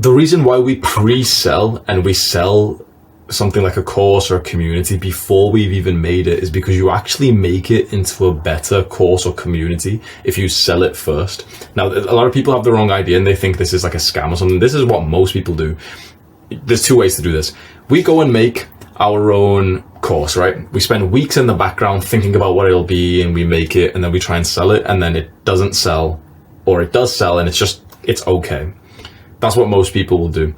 the reason why we pre-sell and we sell something like a course or a community before we've even made it is because you actually make it into a better course or community if you sell it first. Now, a lot of people have the wrong idea and they think this is like a scam or something. This is what most people do. There's two ways to do this. We go and make our own course, right? We spend weeks in the background thinking about what it'll be, and we make it, and then we try and sell it, and then it doesn't sell, or it does sell and it's okay. That's what most people will do.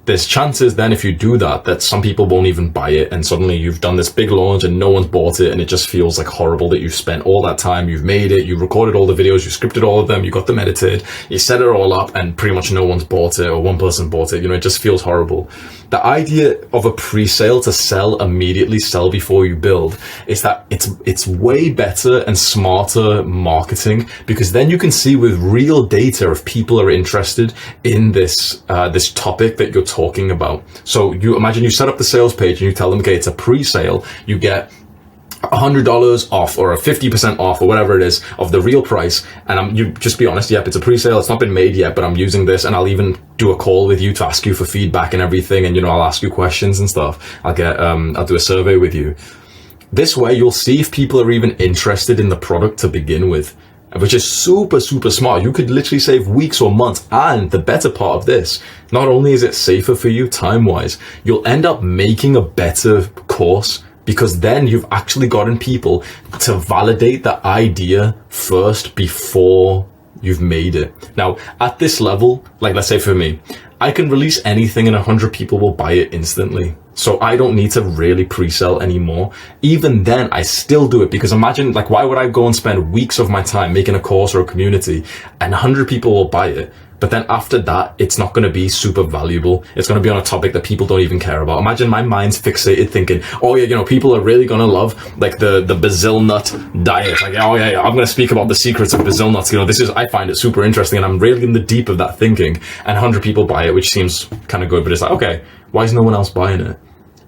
There's chances then, if you do that, that some people won't even buy it, and suddenly you've done this big launch and no one's bought it, and it just feels like horrible that you've spent all that time, you've made it, you recorded all the videos, you scripted all of them, you got them edited, you set it all up, and pretty much no one's bought it, or one person bought it. It just feels horrible. The idea of a pre-sale to sell immediately, sell before you build, is that it's way better and smarter marketing, because then you can see with real data if people are interested in this this topic that you're talking about. So you imagine you set up the sales page and you tell them, okay, it's a pre-sale, you get $100 off or a 50% off or whatever it is of the real price, and you just be honest, yep, it's a pre-sale, it's not been made yet, but I'm using this, and I'll even do a call with you to ask you for feedback and everything, and I'll ask you questions and stuff. I'll do a survey with you. This way you'll see if people are even interested in the product to begin with, which is super, super smart. You could literally save weeks or months. And the better part of this, not only is it safer for you time-wise, you'll end up making a better course, because then you've actually gotten people to validate the idea first before you've made it. Now, at this level, like let's say for me, I can release anything and 100 people will buy it instantly. So I don't need to really pre-sell anymore. Even then, I still do it, because imagine, like, why would I go and spend weeks of my time making a course or a community and 100 people will buy it? But then after that, it's not going to be super valuable. It's going to be on a topic that people don't even care about. Imagine my mind's fixated thinking, oh yeah, people are really going to love like the Brazil nut diet. Like, oh yeah, I'm going to speak about the secrets of Brazil nuts. I find it super interesting, and I'm really in the deep of that thinking, and 100 people buy it, which seems kind of good, but it's like, okay, why is no one else buying it?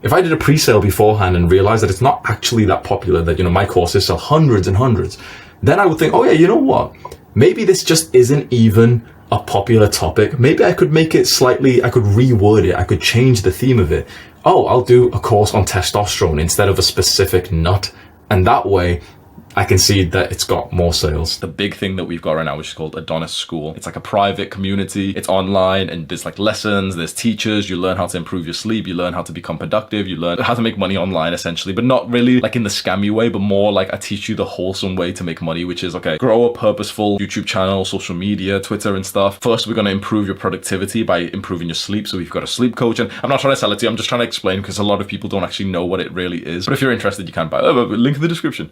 If I did a pre-sale beforehand and realized that it's not actually that popular, that, my courses sell hundreds and hundreds, then I would think, oh yeah, you know what? Maybe this just isn't even a popular topic. Maybe I could make it I could reword it. I could change the theme of it. Oh, I'll do a course on testosterone instead of a specific nut. And that way, I can see that it's got more sales. The big thing that we've got right now, which is called Adonis School. It's like a private community. It's online, and there's like lessons, there's teachers. You learn how to improve your sleep. You learn how to become productive. You learn how to make money online, essentially, but not really like in the scammy way, but more like I teach you the wholesome way to make money, which is, okay, grow a purposeful YouTube channel, social media, Twitter and stuff. First, we're going to improve your productivity by improving your sleep. So we've got a sleep coach, and I'm not trying to sell it to you. I'm just trying to explain, because a lot of people don't actually know what it really is. But if you're interested, you can buy it. Link in the description.